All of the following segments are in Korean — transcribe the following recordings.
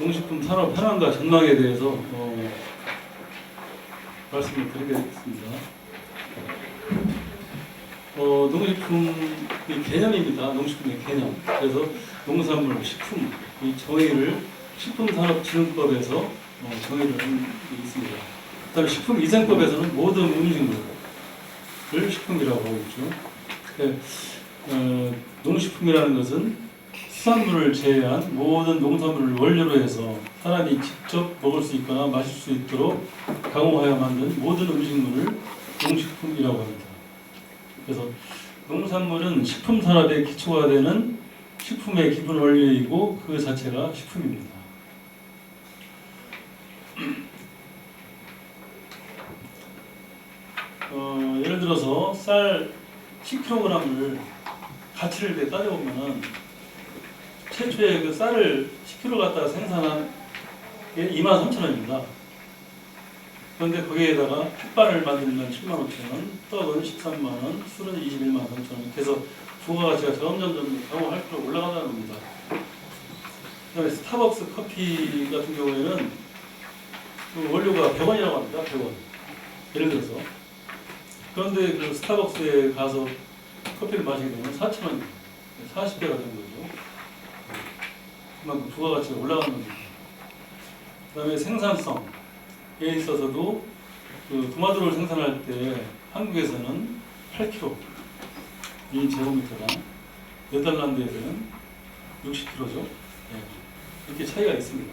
농식품 산업 현황과 전망에 대해서 말씀을 드리겠습니다. 농식품의 개념입니다. 농식품의 개념. 그래서 농산물, 식품, 이 정의를 식품산업진흥법에서 정의를 한 게 있습니다. 그다음에 식품위생법에서는 모든 음식물을 식품이라고 하고 있죠. 농식품이라는 것은 수산물을 제외한 모든 농산물을 원료로 해서 사람이 직접 먹을 수 있거나 마실 수 있도록 가공하여 만든 모든 음식물을 농식품이라고 합니다. 그래서 농산물은 식품산업의 기초가 되는 식품의 기본 원료이고 그 자체가 식품입니다. 예를 들어서 쌀 10kg을 가치를 따져보면 최초에 그 쌀을 10kg 갖다가 생산한 게 23,000원입니다. 그런데 거기에다가 햇반을 만들면 75,000원, 떡은 130,000원, 술은 213,000원. 그래서 부가가치가 점점 가공할수록 올라간다는 겁니다. 그다음에 스타벅스 커피 같은 경우에는 그 원료가 100원이라고 합니다. 100원. 예를 들어서. 그런데 그 스타벅스에 가서 커피를 마시게 되면 4,000원입니다. 40배가 되는 거죠. 그만큼 부가가치가 올라가는 겁니다. 그 다음에 생산성에 있어서도 그 도마도를 생산할 때 한국에서는 8kg 이 제곱미터당, 네덜란드에서는 60kg죠. 네. 이렇게 차이가 있습니다.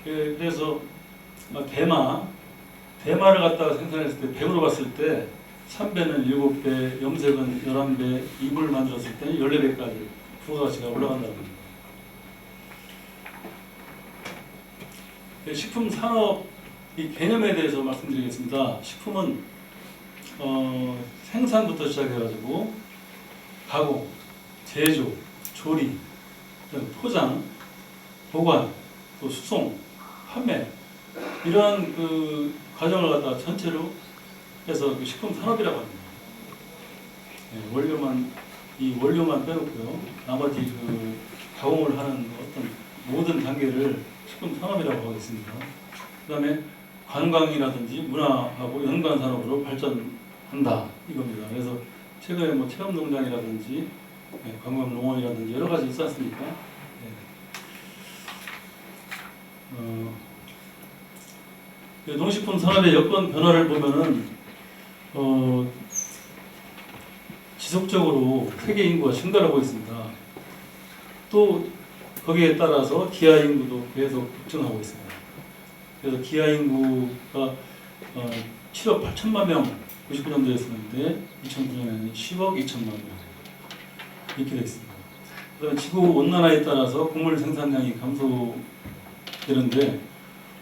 그래서 대마를 갖다가 생산했을 때 100으로 봤을 때 3배는 7배, 염색은 11배, 이불을 만들었을 때는 14배까지 부가가치가 올라간다는 겁니다. 식품 산업 이 개념에 대해서 말씀드리겠습니다. 식품은 생산부터 시작해가지고 가공, 제조, 조리, 포장, 보관, 또 수송, 판매 이러한 그 과정을 갖다가 전체로 해서 그 식품 산업이라고 합니다. 이 원료만 빼놓고요. 나머지 그 가공을 하는 어떤 모든 단계를 식품 산업이라고 하겠습니다. 그다음에 관광이라든지 문화하고 연관 산업으로 발전한다 이겁니다. 그래서 최근에 뭐 체험 농장이라든지 관광 농원이라든지 여러 가지 있지 않습니까? 농식품 산업의 여건 변화를 보면은 지속적으로 세계 인구가 증가하고 있습니다. 또 거기에 따라서 기아 인구도 계속 급증하고 있습니다. 그래서 기아 인구가 7억 8천만 명 99년도였었는데 2009년에는 10억 2천만 명 이렇게 되어 있습니다. 그다음에 지구 온난화에 따라서 곡물 생산량이 감소되는데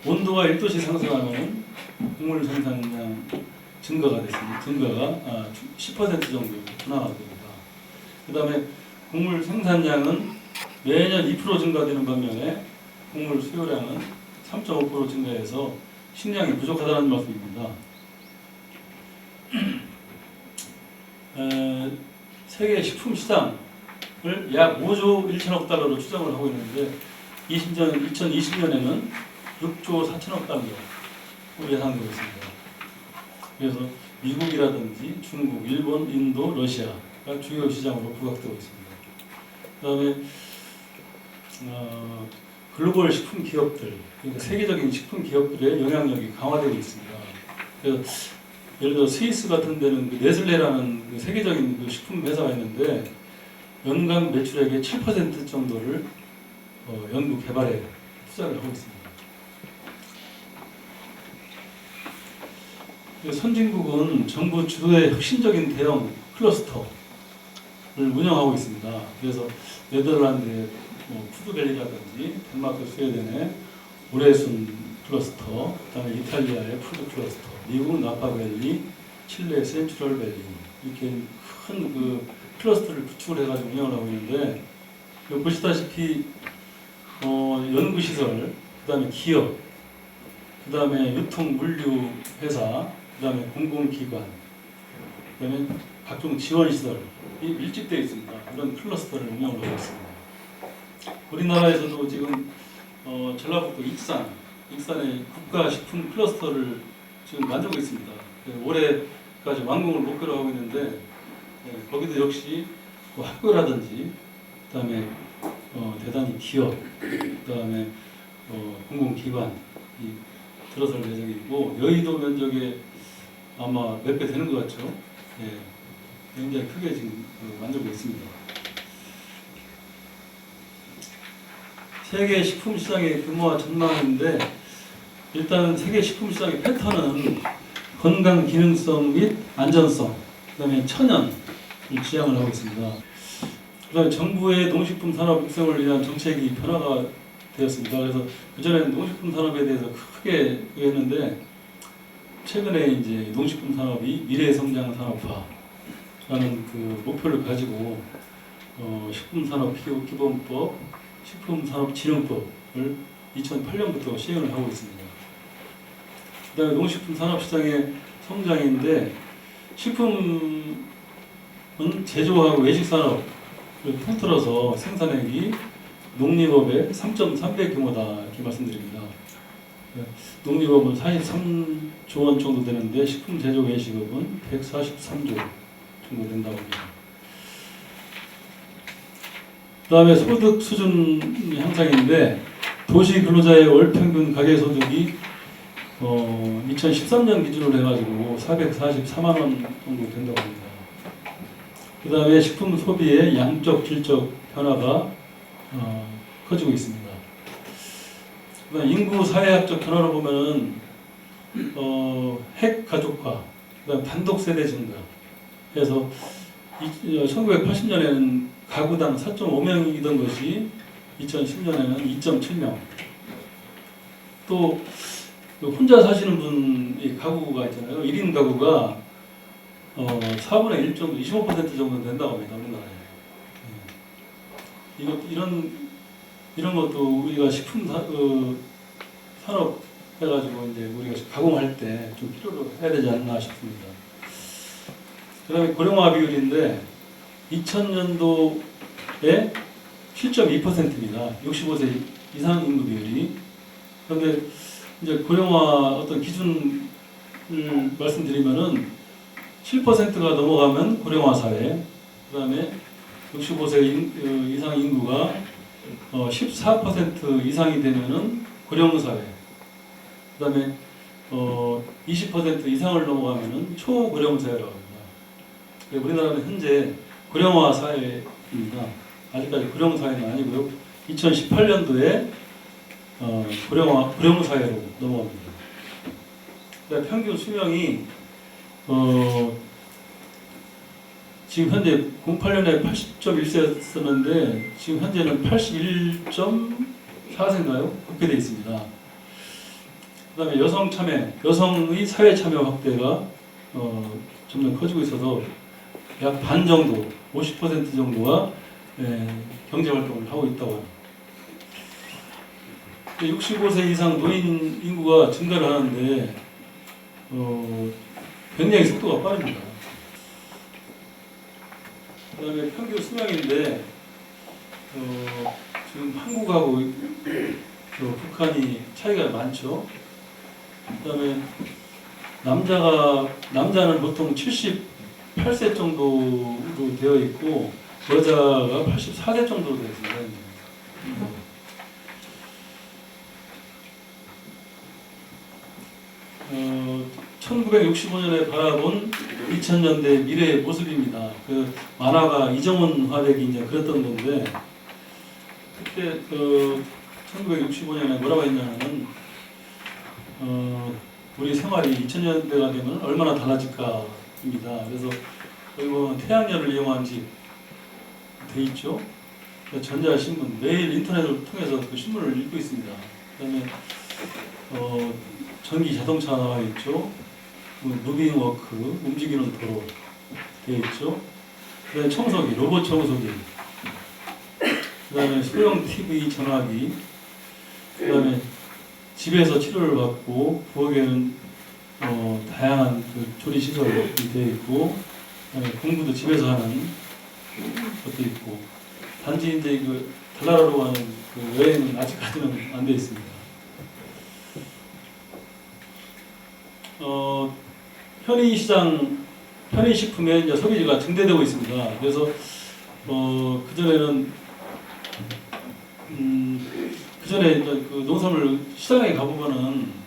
온도가 1도씩 상승하면 곡물 생산량 증가가 됐습니다. 증가가 10% 정도 둔화가 됩니다. 그다음에 곡물 생산량은 매년 2% 증가되는 반면에 곡물 수요량은 3.5% 증가해서 식량이 부족하다는 말씀입니다. 세계 식품 시장을 약 5조 1천억 달러로 추정을 하고 있는데 2020년에는 6조 4천억 달러로 예상되고 있습니다. 그래서 미국이라든지 중국, 일본, 인도, 러시아가 주요 시장으로 부각되고 있습니다. 그다음에 글로벌 식품 기업들, 그러니까 세계적인 식품 기업들의 영향력이 강화되고 있습니다. 그래서 예를 들어 스위스 같은 데는 그 네슬레라는 그 세계적인 그 식품 회사가 있는데 연간 매출액의 7% 정도를 연구 개발에 투자를 하고 있습니다. 선진국은 정부 주도의 혁신적인 대형 클러스터를 운영하고 있습니다. 그래서 네덜란드의 푸드밸리라든지 덴마크 스웨덴의 오레순 클러스터, 그다음에 이탈리아의 푸드 클러스터, 미국 나파밸리, 칠레 센트럴밸리 이렇게 큰 그 클러스터를 구축을 해가지고 운영을 하고 있는데 보시다시피 연구시설, 그다음에 기업, 그다음에 유통 물류 회사, 그다음에 공공기관, 그다음에 각종 지원시설이 밀집되어 있습니다. 그런 클러스터를 운영을 하고 있습니다. 우리나라에서도 지금 전라북도 익산에 국가식품 클러스터를 지금 만들고 있습니다. 올해까지 완공을 목표로 하고 있는데 거기도 역시 뭐 학교라든지 그다음에 대단히 기업, 그다음에 공공기관이 들어설 예정이고 여의도 면적에 아마 몇 배 되는 것 같죠. 예, 굉장히 크게 지금 만들고 있습니다. 세계 식품 시장의 규모와 전망인데 일단 세계 식품 시장의 패턴은 건강 기능성 및 안전성, 그다음에 천연을 지향을 하고 있습니다. 그다음에 정부의 농식품 산업 육성을 위한 정책이 변화가 되었습니다. 그래서 그전에는 농식품 산업에 대해서 크게 했는데 최근에 이제 농식품 산업이 미래 성장 산업화라는 그 목표를 가지고 식품 산업 기본법, 식품 산업 진흥법을 2008년부터 시행을 하고 있습니다. 그다음에 농식품 산업 시장의 성장인데 식품은 제조하고 외식 산업을 통틀어서 생산액이 농림업의 3.3배 규모다 이렇게 말씀드립니다. 농림업은 43조 원 정도 되는데 식품 제조 외식업은 143조 정도 된다고 합니다. 그다음에 소득 수준 향상인데 도시 근로자의 월 평균 가계 소득이 2013년 기준으로 해가지고 444만 원 정도 된다고 합니다. 그다음에 식품 소비의 양적 질적 변화가 커지고 있습니다. 그다음 인구 사회학적 변화로 보면은 핵 가족화, 그다음 단독 세대 증가. 그래서 1980년에는 가구당 4.5명이던 것이 2010년에는 2.7명. 또 혼자 사시는 분이 가구가 있잖아요. 1인 가구가 4분의 1 정도, 25% 정도 된다고 합니다. 우리나라에. 이런 것도 우리가 식품 산업 해가지고 이제 우리가 가공할 때 좀 필요로 해야 되지 않나 싶습니다. 그다음에 고령화 비율인데 2000년도에 7.2%입니다. 65세 이상 인구 비율이. 그런데 이제 고령화 어떤 기준을 말씀드리면은 7%가 넘어가면 고령화 사회, 그다음에 65세 이상 인구가 14% 이상이 되면은 고령 사회, 그다음에 20% 이상을 넘어가면은 초고령 사회라고 합니다. 우리나라는 현재 고령화 사회입니다. 아직까지 고령 사회는 아니고요. 2018년도에 고령 사회로 넘어갑니다. 평균 수명이 지금 현재 08년에 80.1세였었는데 지금 현재는 81.4세인가요? 그렇게 되어 있습니다. 그다음에 여성 참여, 여성의 사회 참여 확대가 점점 커지고 있어서 약 반 정도, 50% 정도가 경제 활동을 하고 있다고 합니다. 65세 이상 노인 인구가 증가를 하는데 굉장히 속도가 빠릅니다. 그다음에 평균 수명인데 지금 한국하고 북한이 차이가 많죠. 그다음에 남자는 보통 78세 정도로 되어 있고 여자가 84세 정도로 되어 있습니다. 1965년에 바라본 2000년대 미래의 모습입니다. 그 만화가 이정훈 화백이 이제 그렸던 건데 그때 1965년에 뭐라고 했냐면 우리 생활이 2000년대가 되면 얼마나 달라질까입니다. 그래서 여기 보면 태양열을 이용한 집 돼 있죠. 전자신문 매일 인터넷을 통해서 그 신문을 읽고 있습니다. 그다음에 전기 자동차 나와 있죠. 무빙워크, 움직이는 도로 되어 있죠. 그다음에 청소기, 로봇 청소기, 그다음에 소형 TV 전화기, 그다음에 집에서 치료를 받고 부엌에는 다양한 그 조리 시설이 되어 있고, 그다음에 공부도 집에서 하는 것도 있고, 단지 이제 그 달나라로 가는 그 여행은 아직까지는 안 돼 있습니다. 편의식품의 이제 소비가 증대되고 있습니다. 그래서 그전에 이제 그 농산물 시장에 가보면은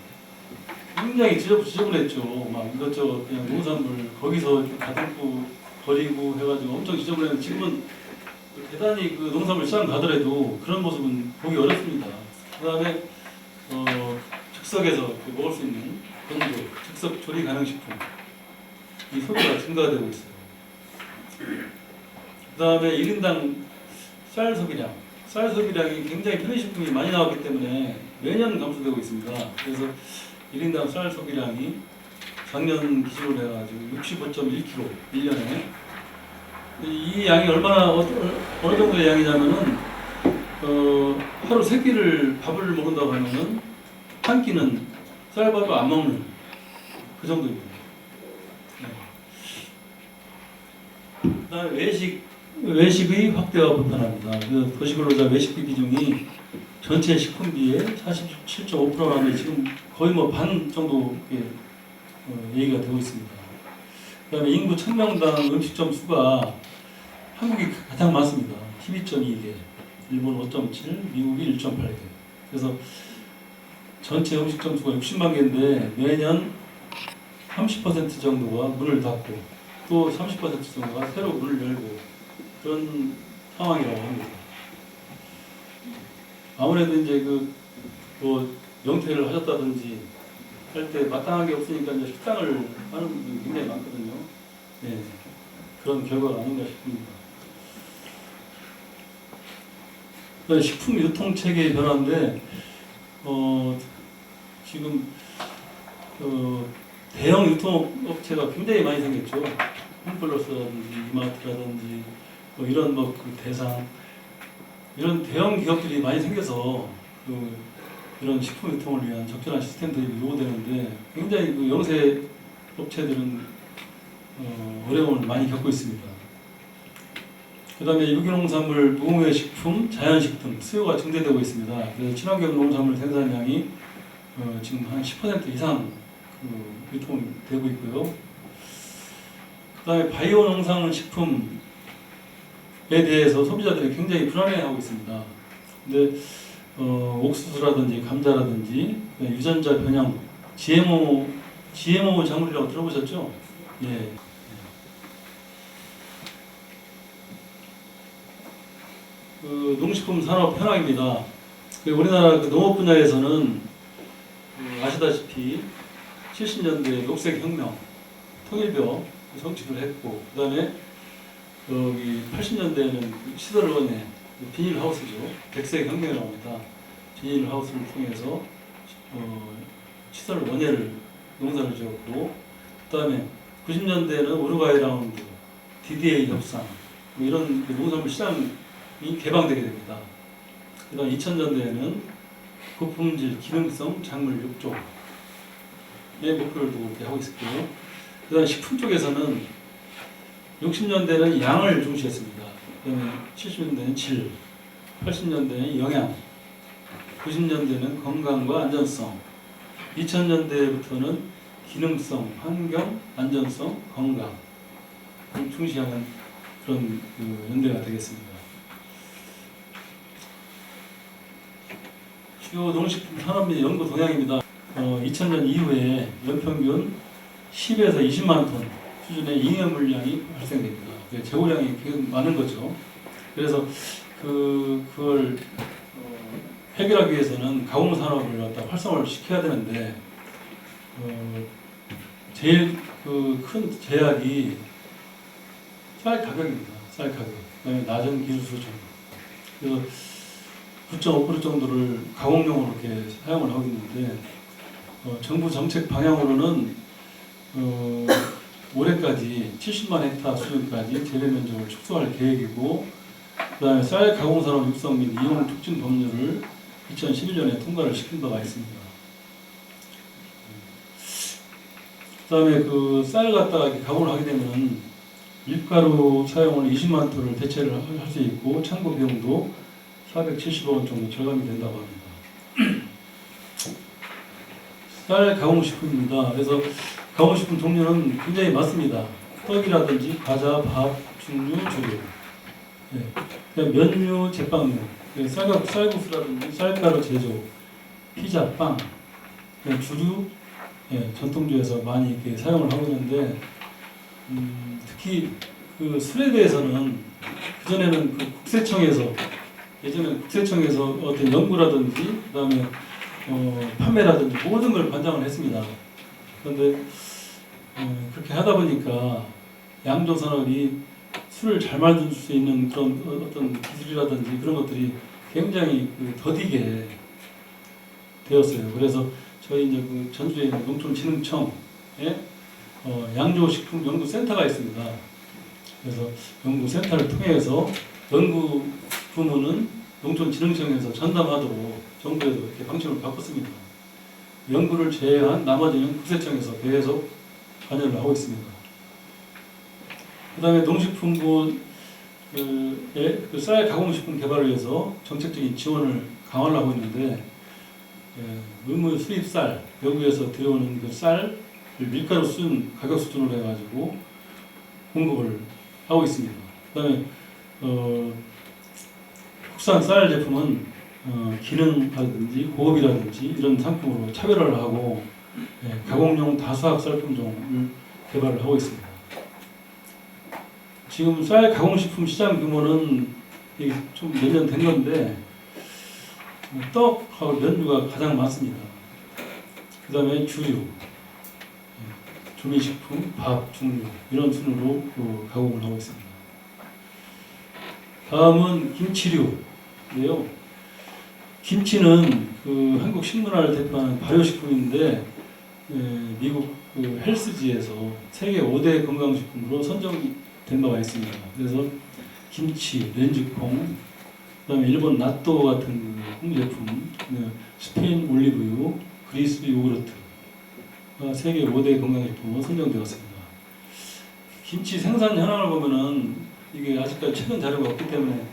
굉장히 지저분했죠. 막 이것저것 그냥 농산물 거기서 가득고 버리고 해가지고 엄청 지저분했는데 지금은 대단히 그 농산물 시장 가더라도 그런 모습은 보기 어렵습니다. 그 다음에 즉석에서 이렇게 먹을 수 있는 건조, 즉석 조리 가능 식품 이 소비가 증가되고 있어요. 그 다음에 1인당 쌀 소비량이 굉장히 편의식품이 많이 나왔기 때문에 매년 감소되고 있습니다. 그래서 1인당 쌀 소비량이 작년 기준으로 해가지고 65.1kg 1년에 이 양이 어느 정도의 양이냐면은 하루 3끼를 밥을 먹는다고 하면은 한 끼는 쌀밥을 안 먹는 그 정도입니다. 네. 그다음에 외식의 확대가 불편합니다. 그 도시근로자 외식비 비중이 전체 식품비의 47.5%라는 지금 거의 뭐 반 정도 얘기가 되고 있습니다. 그다음에 인구 1000명당 음식점 수가 한국이 가장 많습니다. 12.2개, 일본 5.7, 미국이 1.8개. 그래서 전체 음식점 수가 60만 개인데 매년 30% 정도가 문을 닫고 또 30% 정도가 새로 문을 열고 그런 상황이라고 합니다. 아무래도 이제 영퇴를 하셨다든지 할 때 마땅한 게 없으니까 이제 식당을 하는 분들이 굉장히 많거든요. 네, 그런 결과가 아닌가 싶습니다. 식품 유통 체계의 변화인데 지금 대형 유통업체가 굉장히 많이 생겼죠. 홈플러스라든지 이마트라든지 이런 그 대상 이런 대형 기업들이 많이 생겨서 이런 식품 유통을 위한 적절한 시스템들이 요구되는데 굉장히 그 영세 업체들은 어려움을 많이 겪고 있습니다. 그 다음에 유기농산물, 무공해식품, 자연식 등 수요가 증대되고 있습니다. 그래서 친환경 농산물 생산량이 지금 한 10% 이상 유통되고 있고요. 그 다음에 바이오 농산물 식품에 대해서 소비자들이 굉장히 불안해하고 있습니다. 근데 옥수수라든지 감자라든지 유전자 변형, GMO 작물이라고 들어보셨죠? 예. 농식품 산업 현황입니다. 우리나라 농업 분야에서는 아시다시피 70년대 녹색혁명, 통일벼 성취를 했고, 그 다음에 여기 80년대에는 시설원의 비닐하우스죠. 백색혁명이라고 합니다. 비닐하우스를 통해서 시설 원예를 농사를 지었고, 그 다음에 90년대에는 우루과이 라운드, DDA 협상 이런 농산물 시장이 개방되게 됩니다. 그 다음 2000년대에는 고품질 기능성 작물 6조의 목표를 두고 이렇게 하고 있었고요. 그 다음 식품 쪽에서는 60년대는 양을 중시했습니다. 그 다음에 70년대는 질, 80년대는 영양, 90년대는 건강과 안전성, 2000년대부터는 기능성, 환경, 안전성, 건강을 중시하는 그런 연대가 되겠습니다. 주요 농식품 산업 및 연구 동향입니다. 2000년 이후에 연평균 10에서 20만 톤 수준의 잉여 물량이 발생됩니다. 재고량이 계속 많은 거죠. 그래서 그걸 해결하기 위해서는 가공 산업을 갖다 활성화를 시켜야 되는데 제일 큰 제약이 쌀 가격입니다. 쌀 가격. 그다음에 낮은 기술 수준. 그래서 9.5% 정도를 가공용으로 이렇게 사용을 하고 있는데 정부 정책 방향으로는 올해까지 70만 헥타 수준까지 재배 면적을 축소할 계획이고, 그다음에 쌀 가공 산업 육성 및 이용 촉진 법률을 2011년에 통과를 시킨 바가 있습니다. 그다음에 쌀 갖다가 이렇게 가공을 하게 되면 밀가루 사용을 20만 톤을 대체를 할 수 있고, 창고 비용도 470억 원 정도 절감이 된다고 합니다. 쌀 가공식품입니다. 그래서 가공식품 종류는 굉장히 많습니다. 떡이라든지 과자, 밥, 죽류, 조류, 면류, 제빵류, 쌀국수라든지 쌀가루 제조, 피자, 빵, 주류, 전통주에서 많이 이렇게 사용을 하고 있는데 특히 그 술에 대해서는 그전에는 그 예전에 국세청에서 어떤 연구라든지 그다음에 판매라든지 모든 걸 관장을 했습니다. 그런데 그렇게 하다 보니까 양조 산업이 술을 잘 만들 수 있는 그런 어떤 기술이라든지 그런 것들이 굉장히 더디게 되었어요. 그래서 저희 이제 그 전주에 있는 농촌진흥청에 양조식품 연구센터가 있습니다. 그래서 연구센터를 통해서 연구 부문은 농촌진흥청에서 전담하도록 정부에서 이렇게 방침을 바꿨습니다. 연구를 제외한 나머지는 국세청에서 계속 관여를 하고 있습니다. 그 다음에 농식품부의 쌀 가공식품 개발을 위해서 정책적인 지원을 강화를 하고 있는데 의무 수입 쌀, 외국에서 들여오는 그 쌀을 밀가루 수준 가격 수준으로 해가지고 공급을 하고 있습니다. 그다음에 국산 쌀 제품은 기능이라든지 고급이라든지 이런 상품으로 차별화를 하고 가공용 다수학 쌀 품종을 개발을 하고 있습니다. 지금 쌀 가공식품 시장 규모는 좀 몇 년 된 건데 떡하고 면류가 가장 많습니다. 그 다음에 주류, 조미식품, 밥, 죽류 이런 순으로 가공을 하고 있습니다. 다음은 김치류인데요. 김치는 그 한국 식문화를 대표하는 발효식품인데 미국 그 헬스지에서 세계 5대 건강식품으로 선정된 바가 있습니다. 그래서 김치, 렌즈콩, 그다음에 일본 나또 같은 홍제품, 스페인 올리브유, 그리스 요구르트가 세계 5대 건강식품으로 선정되었습니다. 김치 생산 현황을 보면은 이게 아직까지 최근 자료가 없기 때문에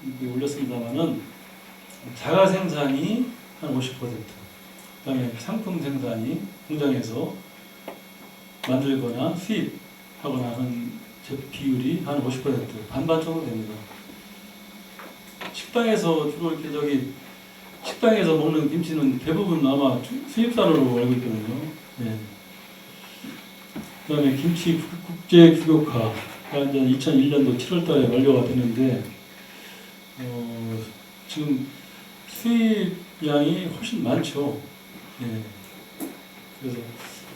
이렇게 올렸습니다만은 자가 생산이 한 50%, 그다음에 상품 생산이 공장에서 만들거나 수입하거나 하는 비율이 한 50% 반반 정도 됩니다. 식당에서 주로 이렇게 식당에서 먹는 김치는 대부분 아마 수입산으로 알고 있거든요. 그다음에 김치 국제 규격화가 이제 2001년도 7월달에 완료가 됐는데 지금 수입량이 훨씬 많죠. 그래서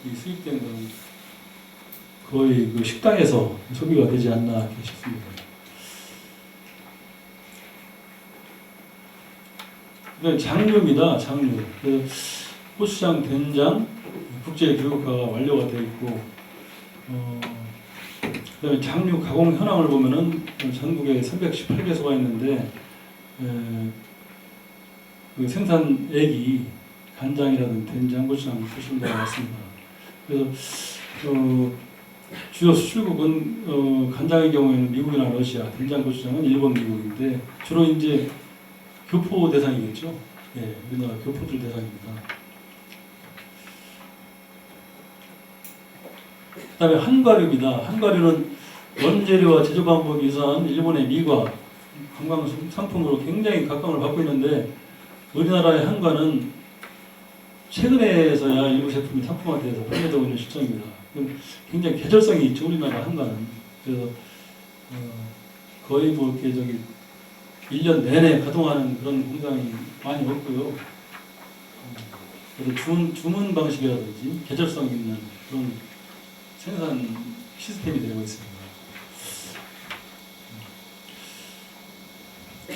이 수입된 건 거의 그 식당에서 소비가 되지 않나 싶습니다. 장류입니다. 장류. 고추장, 된장, 국제 교육화가 완료가 되어 있고, 그다음에 장류 가공 현황을 보면은 전국에 318개소가 있는데 그 생산액이 간장이라든지 된장, 고추장 보시면 될 것 같습니다. 그래서 주요 수출국은 간장의 경우에는 미국이나 러시아, 된장, 고추장은 일본, 미국인데 주로 이제 교포 대상이겠죠. 우리나라 교포들 대상입니다. 그다음에 한과류입니다. 한과류는 원재료와 제조 방법이 유사한 일본의 미과 관광 상품으로 굉장히 각광을 받고 있는데 우리나라의 한과는 최근에서야 일부 제품이 상품화돼서 판매되고 있는 시점입니다. 굉장히 계절성이 있죠. 우리나라 한과는. 그래서 거의 뭐 이렇게 1년 내내 가동하는 그런 공장이 많이 없고요. 그래서 주문 방식이라든지 계절성 있는 그런 생산 시스템이 되고 있습니다.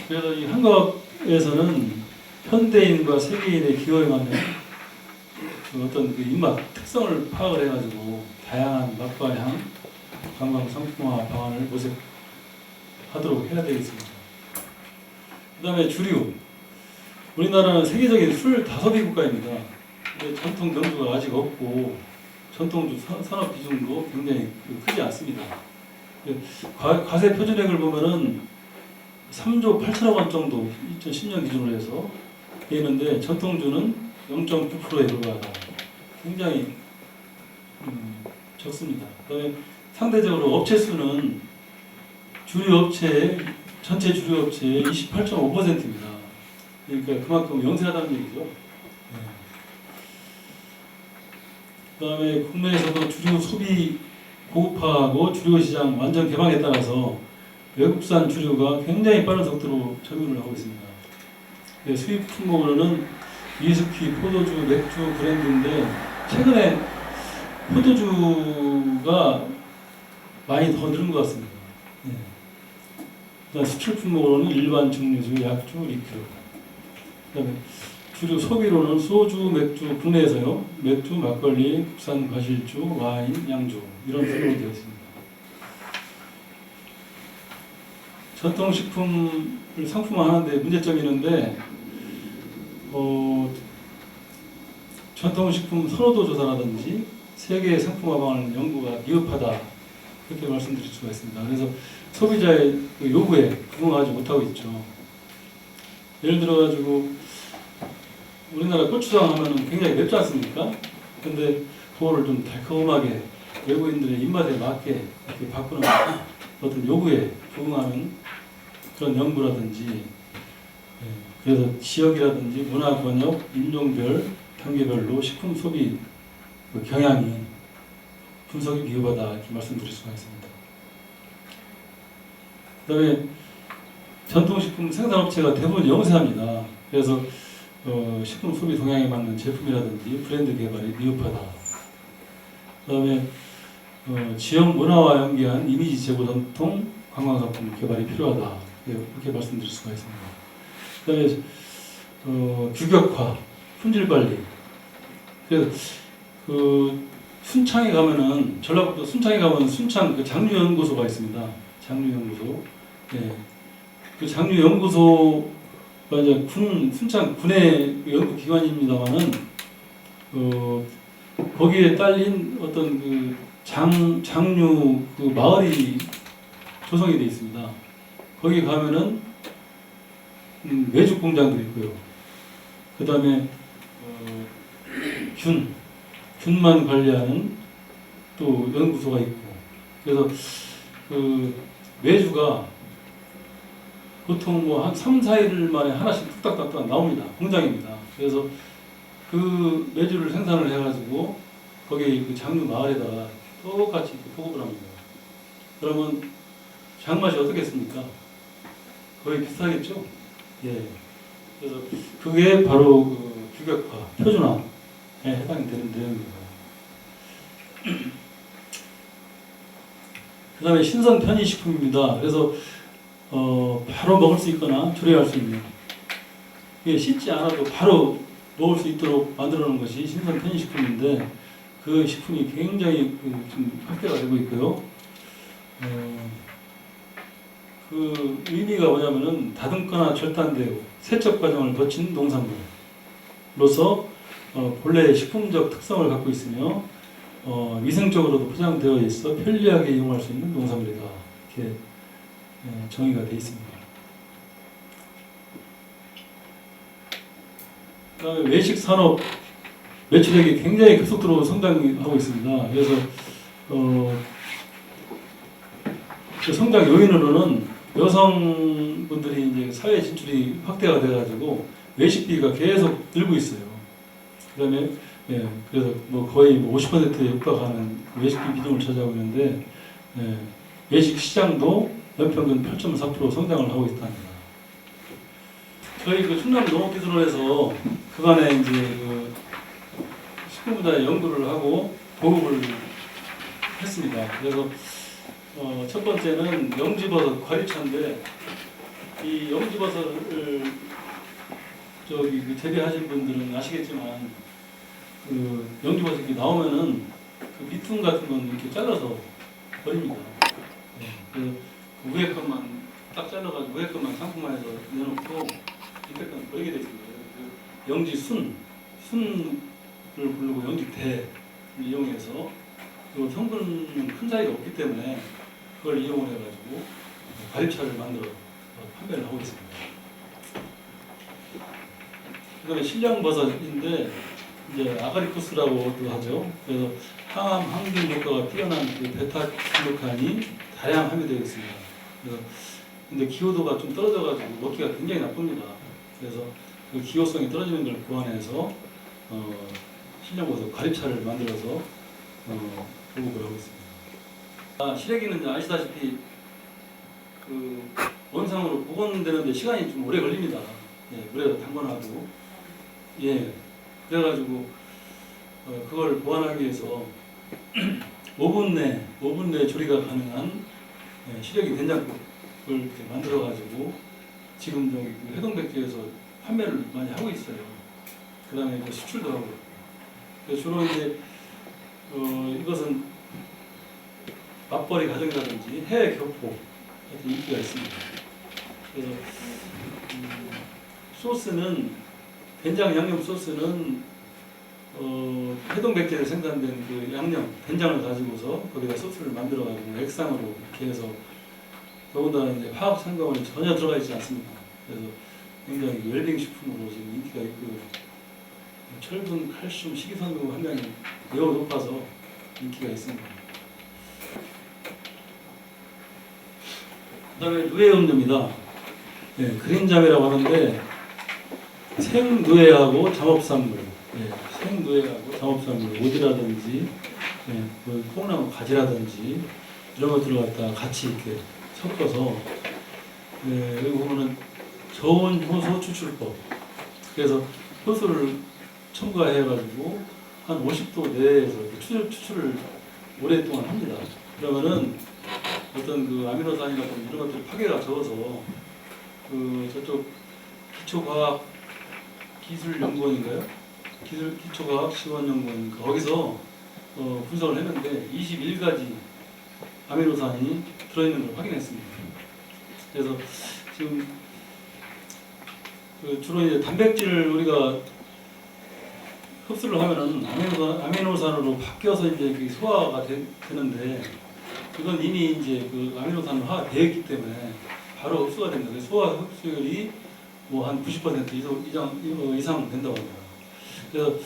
그래서 이 한국에서는 현대인과 세계인의 기호에 맞는 어떤 그 입맛 특성을 파악을 해가지고 다양한 맛과 향, 관광 상품화 방안을 모색하도록 해야 되겠습니다. 그 다음에 주류. 우리나라는 세계적인 술 다소비 국가입니다. 근데 전통 경주가 아직 없고 전통주 산업 비중도 굉장히 크지 않습니다. 과세 표준액을 보면은 3조 8천억 원 정도 2010년 기준으로 해서 돼 있는데 전통주는 0.9%에 불과하다. 굉장히 적습니다. 그다음에 상대적으로 업체 수는 전체 주류 업체의 28.5%입니다. 그러니까 그만큼 영세하다는 얘기죠. 네. 그다음에 국내에서도 주류 소비 고급화하고 주류 시장 완전 개방에 따라서 외국산 주류가 굉장히 빠른 속도로 점유를 하고 있습니다. 네, 수입 품목으로는 위스키, 포도주, 맥주 브랜드인데 최근에 포도주가 많이 더 늘은 것 같습니다. 네. 그다음 수출 품목으로는 일반 증류주, 약주, 리큐. 그다음에 주류 소비로는 소주, 맥주, 국내에서요. 맥주, 막걸리, 국산 과실주, 와인, 양주 이런 품목이 되어 있습니다. 전통식품을 상품화하는데 문제점이 있는데 전통식품 선호도 조사라든지 세계 상품화 방안 연구가 미흡하다 그렇게 말씀드릴 수가 있습니다. 그래서 소비자의 그 요구에 부응하지 못하고 있죠. 예를 들어 가지고 우리나라 고추장 하면은 굉장히 맵지 않습니까? 근데 그거를 좀 달콤하게 외국인들의 입맛에 맞게 이렇게 바꾸는 어떤 요구에 부응하는 그런 연구라든지 그래서 지역이라든지 문화 번역, 인종별, 단계별로 식품 소비 그 경향이 분석이 미흡하다 이렇게 말씀드릴 수가 있습니다. 그다음에 전통식품 생산업체가 대부분 영세합니다. 그래서 식품 소비 동향에 맞는 제품이라든지 브랜드 개발이 미흡하다. 그다음에 지역 문화와 연계한 이미지 제고 전통 관광상품 개발이 필요하다. 이렇게 말씀드릴 수가 있습니다. 그다음에 규격화, 품질 관리. 그래서 그 순창에 가면은 전라북도 순창에 가면 순창 그 장류연구소가 있습니다. 장류연구소. 네. 그 장류연구소가 이제 순창 군의 연구기관입니다만은 거기에 딸린 어떤 그 장류 그 마을이 조성이 되어 있습니다. 거기 가면은 메죽 공장도 있고요. 그 다음에 균만 관리하는 또 연구소가 있고. 그래서 그 메주가 보통 뭐 한 3, 4일 만에 하나씩 뚝딱뚝딱 나옵니다. 공장입니다. 그래서 그 메주를 생산을 해가지고 거기 그 장류 마을에다가 똑같이 보급을 합니다. 그러면 장맛이 어떻겠습니까? 거의 비슷하겠죠? 예. 그래서 그게 바로 그 규격화, 표준화에 해당이 되는 내용입니다. 그 다음에 신선 편의식품입니다. 그래서 바로 먹을 수 있거나 조리할 수 있는, 이게 씻지 않아도 바로 먹을 수 있도록 만들어 놓은 것이 신선 편의식품인데 그 식품이 굉장히 좀 확대가 되고 있고요. 그 의미가 뭐냐면은 다듬거나 절단되고 세척 과정을 거친 농산물로서 본래의 식품적 특성을 갖고 있으며 위생적으로도 포장되어 있어 편리하게 이용할 수 있는 농산물이다. 이렇게 정의가 되어 있습니다. 그다음에 외식 산업 매출액이 굉장히 급속도로 성장하고 있습니다. 그래서 그 성장 요인으로는 여성분들이 이제 사회 진출이 확대가 돼가지고 외식비가 계속 늘고 있어요. 그다음에 그래서 뭐 거의 50%에 육박하는 외식비 비중을 차지하고 있는데 외식 시장도 연평균 8.4% 성장을 하고 있답니다. 저희 그 충남 농업기술원에서 그간에 이제 그 식품 분야에 연구를 하고 보급을 했습니다. 그래서 첫 번째는 영지버섯 과리차인데 이 영지버섯을 저기 그 재배하신 분들은 아시겠지만 그 영지버섯이 나오면은 그 밑둥 같은 건 이렇게 잘라서 버립니다. 그래서 그 위에 것만 딱 잘라가지고 위에 것만 상품화해서 내놓고 밑에 건 버리게 되어 있습니다. 그 영지순을 부르고 영지대를 이용해서 그 성분은 큰 차이가 없기 때문에 그걸 이용을 해가지고 과립차를 만들어 판매를 하고 있습니다. 그다음에 신령버섯인데 이제 아가리푸스라고도 하죠. 그래서 항암, 항균 효과가 뛰어난 그 베타글루칸이 다량 함유되어 있습니다. 그래서 근데 기호도가 좀 떨어져가지고 먹기가 굉장히 나쁩니다. 그래서 그 기호성이 떨어지는 걸 보완해서 신령버섯 가립차를 만들어서 보급을 하고 있습니다. 시래기는 아시다시피 그 원상으로 복원되는데 시간이 좀 오래 걸립니다. 예, 물에다 담궈놔도 예, 그래가지고 그걸 보완하기 위해서 5분 내 조리가 가능한 시래기 된장국을 이렇게 만들어가지고 지금 저기 그 해동백제에서 판매를 많이 하고 있어요. 그 다음에 이제 수출도 하고. 그래서 주로 이제 이것은 맞벌이 가정이라든지 해외 교포 같은 인기가 있습니다. 그래서 소스는 된장 양념 소스는 해동백제를 생산된 그 양념 된장을 가지고서 거기다 소스를 만들어 가지고 액상으로 이렇게 해서 더군다나 이제 화학 첨가물이 전혀 들어가 있지 않습니다. 그래서 굉장히 웰빙 식품으로 지금 인기가 있고 철분, 칼슘, 식이섬유 함량이 매우 높아서 인기가 있습니다. 그다음에 누에 음료입니다. 예, 그린잠이라고 하는데 생누에하고 잠업산물, 생누에하고 잠업산물, 오디라든지, 뭐 콩나물 가지라든지 이런 것들을 갖다가 같이 이렇게 섞어서 여기 보면은 저온 효소 추출법. 그래서 효소를 첨가해가지고 한 50도 내에서 이렇게 추출을 오랫동안 합니다. 그러면은 어떤 그 아미노산이라든지 이런 것들이 파괴가 적어서 그 저쪽 기초과학 기술연구원인가요? 기초과학시원연구원 거기서 분석을 했는데 21가지 아미노산이 들어있는 걸 확인했습니다. 그래서 지금 그 주로 이제 단백질을 우리가 흡수를 하면은 아미노산으로 바뀌어서 이제 소화가 되는데 이건 이미 이제 그 아미노산화가 되어 있기 때문에 바로 흡수가 됩니다. 그래서 소화 흡수율이 뭐 한 90% 이상 된다고 합니다. 그래서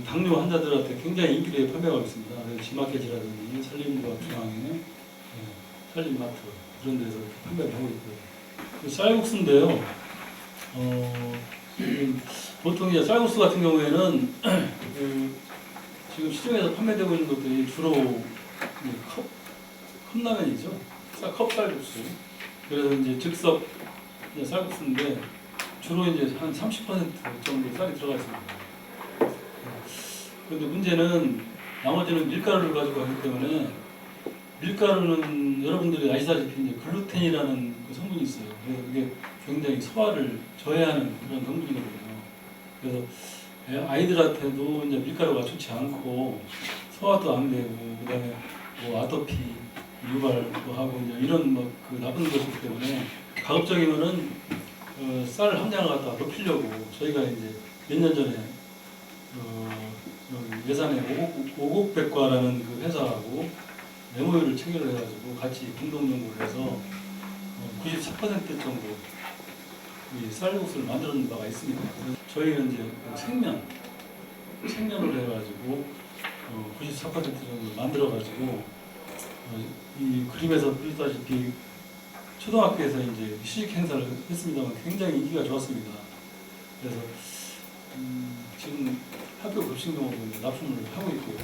당뇨 환자들한테 굉장히 인기를 판매하고 있습니다. 그래서 지마켓이라든지 산림조합중앙회, 산림마트 이런 데서 판매를 하고 있고요. 그 쌀국수인데요. 보통 이제 쌀국수 같은 경우에는 지금 시중에서 판매되고 있는 것들이 주로 컵라면이죠. 컵쌀국수. 그래서 이제 즉석 쌀국수인데 주로 이제 한 30% 정도 쌀이 들어가 있습니다. 그런데 문제는 나머지는 밀가루를 가지고 하기 때문에 밀가루는 여러분들이 아시다시피 이제 글루텐이라는 그 성분이 있어요. 그래서 그게 굉장히 소화를 저해하는 그런 성분이거든요. 그래서 아이들한테도 이제 밀가루가 좋지 않고 소화도 안 되고 그다음에 뭐 아토피 유발도 하고 이제 이런 뭐 그 나쁜 것이기 때문에 가급적이면은 쌀 함량을 갖다 높이려고 저희가 이제 몇 년 전에 예산에 오곡백과라는 그 회사하고 MOU를 체결을 해가지고 같이 공동 연구를 해서 94% 정도 이 쌀국수를 만드는 바가 있습니다. 저희는 이제 생면을 해가지고 94% 정도 만들어가지고 이 그림에서 보시다시피 초등학교에서 이제 시식 행사를 했습니다만 굉장히 인기가 좋았습니다. 그래서 지금 학교 급식용으로 납품을 하고 있고요.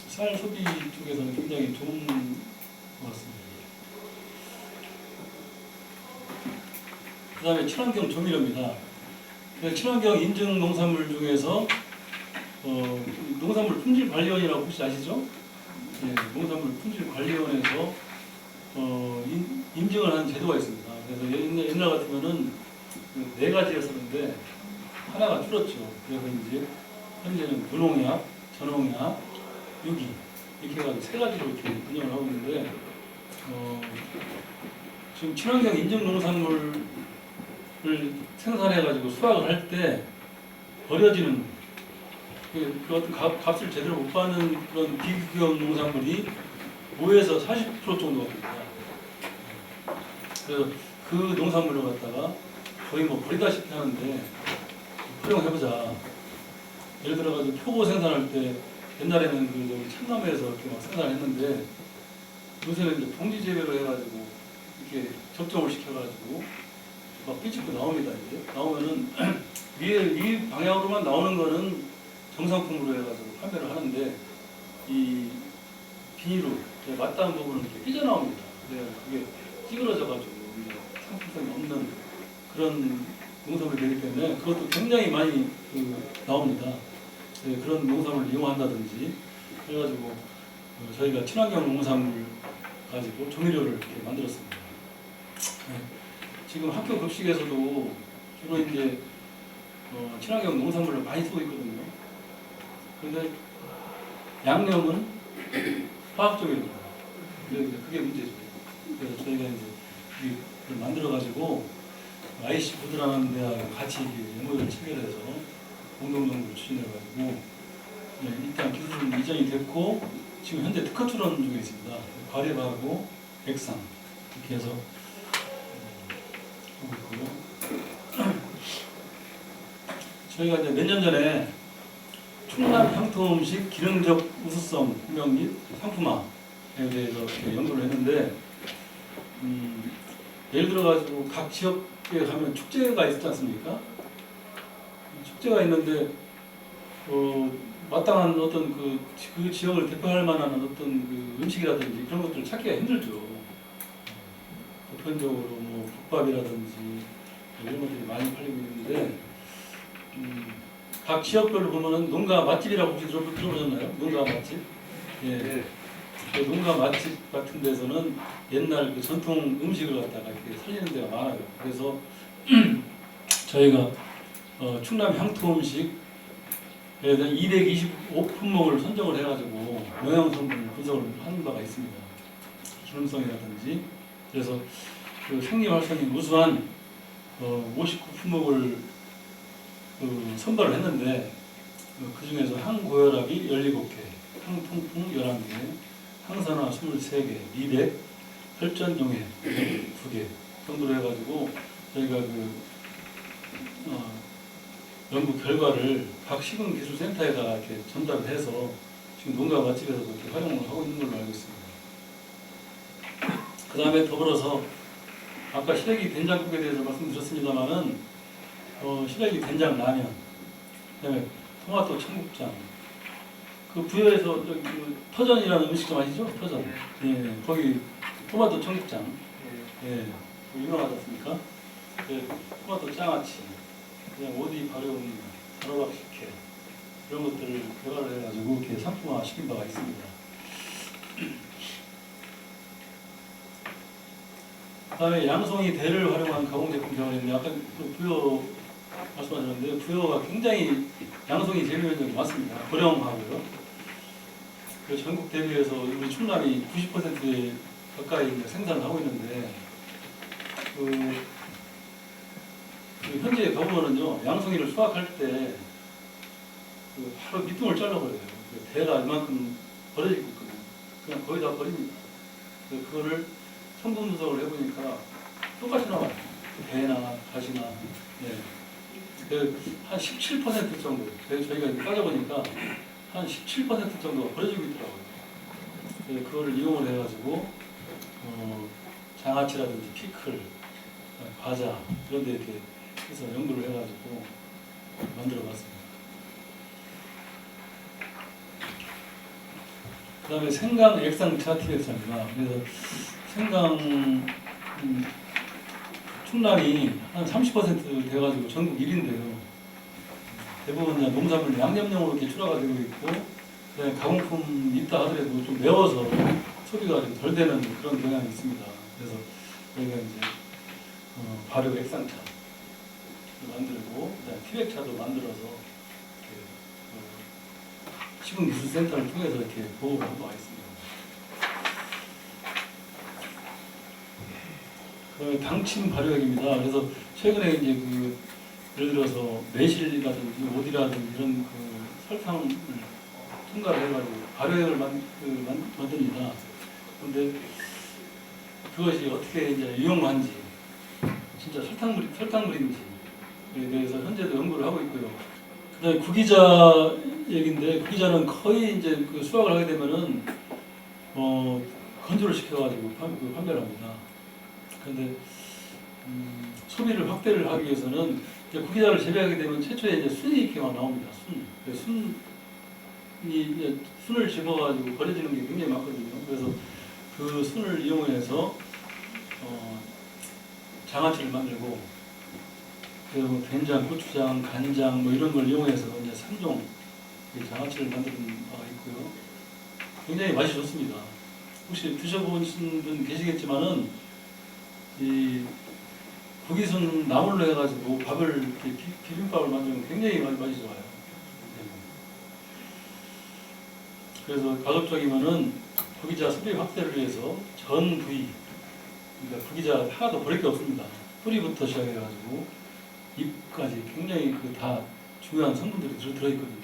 쌀 소비 쪽에서는 굉장히 좋은 것 같습니다. 그 다음에 친환경 조미료입니다. 친환경 인증 농산물 중에서 농산물 품질관리원이라고 혹시 아시죠? 네, 농산물 품질관리원에서 인증을 하는 제도가 있습니다. 그래서 옛날 같으면은 4가지였었는데 하나가 줄었죠. 그래서 이제 현재는 무농약, 전농약, 유기 이렇게 해가지고 3가지로 이렇게 운영을 하고 있는데 지금 친환경 인증 농산물을 생산해가지고 수확을 할 때 버려지는 그 어떤 값을 제대로 못 받는 그런 비규격 농산물이 5에서 40% 정도가 됩니다. 그래서 그 농산물을 갖다가 거의 뭐 버리다시피 하는데 활용해보자. 예를 들어가지고 표고 생산할 때 옛날에는 그 저기 참나무에서 이렇게 막 생산했는데 요새는 이제 봉지 재배로 해가지고 이렇게 접종을 시켜가지고 막 삐집고 나옵니다. 이제 나오면은 위 방향으로만 나오는 거는 정상품으로 해가지고 판매를 하는데 이 비닐로 맞닿은 부분은 이렇게 삐져나옵니다. 그게 찌그러져가지고 이제 상품성이 없는 그런 농산물이 되기 때문에 그것도 굉장히 많이 나옵니다. 그런 농산물을 이용한다든지 해가지고 저희가 친환경 농산물 가지고 조미료를 이렇게 만들었습니다. 지금 학교 급식에서도 주로 이제 친환경 농산물을 많이 쓰고 있거든요. 그런데 양념은 화학적입니다. 그게 문제죠. 그래서 저희가 이제 이걸 만들어가지고 IC 푸드라는 데하고 같이 MOU를 체결해서 공동연구를 추진해가지고 일단 기술은 이전이 됐고 지금 현재 특허 출원 중에 있습니다. 과립하고 액상 이렇게 해서 하고 있고요. 저희가 이제 몇 년 전에 충남 향토 음식 기능적 우수성 분명 및 상품화에 대해서 이렇게 연구를 했는데 예를 들어가지고 각 지역에 가면 축제가 있지 않습니까? 축제가 있는데 마땅한 어떤 그 지역을 대표할 만한 어떤 그 음식이라든지 그런 것들을 찾기가 힘들죠. 보편적으로 뭐 국밥이라든지 이런 것들이 많이 팔리고 있는데 각 지역별로 보면은 농가 맛집이라고 혹시 들어보셨나요? 농가 맛집? 예. 네. 그 농가 맛집 같은 데서는 옛날 그 전통 음식을 갖다가 이렇게 살리는 데가 많아요. 그래서 저희가 충남 향토 음식에 대한 225품목을 선정을 해가지고 영양 성분을 분석을 하는 바가 있습니다. 기능성이라든지 그래서 그 생리 활성이 우수한 59품목을 선발을 했는데 그 중에서 항고혈압이 17개, 항통풍 11개, 항산화 23개, 미백, 혈전용해 2개 정도로 해가지고 저희가 연구 결과를 각 식품기술센터에다가 이렇게 전달을 해서 지금 농가 맛집에서도 이렇게 활용을 하고 있는 걸로 알고 있습니다. 그 다음에 더불어서 아까 시래기 된장국에 대해서 말씀드렸습니다만은 시래기 된장 라면, 그다음에 토마토 청국장, 그 부여에서 그 터전이라는 음식점 아시죠? 터전. 예, 거기 토마토 청국장, 예, 유명하지 않습니까? 예, 토마토 장아찌, 그냥 어디 발효음, 사로박 식혜 이런 것들을 개발을 해가지고 이렇게 상품화 시킨 바가 있습니다. 그다음에 양송이 대를 활용한 가공 제품 개발인데 아까 부여 말씀하셨는데 부여가 굉장히 양송이 재배 면적이 많습니다. 고령하고요. 그 전국 대비해서 우리 충남이 90%에 가까이 생산을 하고 있는데 그 현재 가보면은요 양송이를 수확할 때 바로 밑둥을 잘라버려요. 대가 이만큼 버려지고 있거든요. 그냥 거의 다 버립니다. 그거를 성분 분석을 해보니까 똑같이 나와요. 배나 가시나. 네. 한 17% 정도. 저희가 이렇게 따져보니까 한 17% 정도가 버려지고 있더라고요. 그거를 이용을 해가지고 장아찌라든지 피클, 과자 이런 데 이렇게 해서 연구를 해가지고 만들어 봤습니다. 그 다음에 생강 액상차 티백차입니다. 그래서 생강 충남이 한 30% 돼가지고 전국 1위인데요. 대부분 농산물 양념용으로 이렇게 출하가 되고 있고, 그다음에 가공품 있다 하더라도 좀 매워서 소비가 좀 덜 되는 그런 경향이 있습니다. 그래서 저희가 이제 발효 액상차 만들고, 그다음에 티백차도 만들어서 식품기술센터를 통해서 이렇게 보호를 하고 와 있습니다. 당침 발효액입니다. 그래서 최근에 이제 예를 들어서 매실이라든지 오디라든지 이런 설탕을 통과를 해가지고 발효액을 만듭니다. 근데 그것이 어떻게 이제 유용한지, 진짜 설탕물인지에 대해서 현재도 연구를 하고 있고요. 그다음에 구기자 얘기인데, 구기자는 거의 이제 그 수확을 하게 되면은 건조를 시켜가지고 판매를 합니다. 그런데 소비를 확대를 하기 위해서는 이제 구기자를 재배하게 되면 최초에 이제 순이 이렇게 나옵니다. 순을 집어가지고 버려지는 게 굉장히 많거든요. 그래서 그 순을 이용해서 장아찌를 만들고, 그래서 뭐 된장, 고추장, 간장 뭐 이런 걸 이용해서 이제 3종 장아찌를 만드는 바가 있고요. 굉장히 맛이 좋습니다. 혹시 드셔보신 분 계시겠지만은 이 고기순 나물로 해가지고 밥을 이렇게 비빔밥을 만들면 굉장히 맛이 좋아요. 그래서 가급적이면은 구기자 소비 확대를 위해서 전 부위, 그러니까 구기자 하나도 버릴 게 없습니다. 뿌리부터 시작해가지고 잎까지 굉장히 그 다 중요한 성분들이 들어있거든요.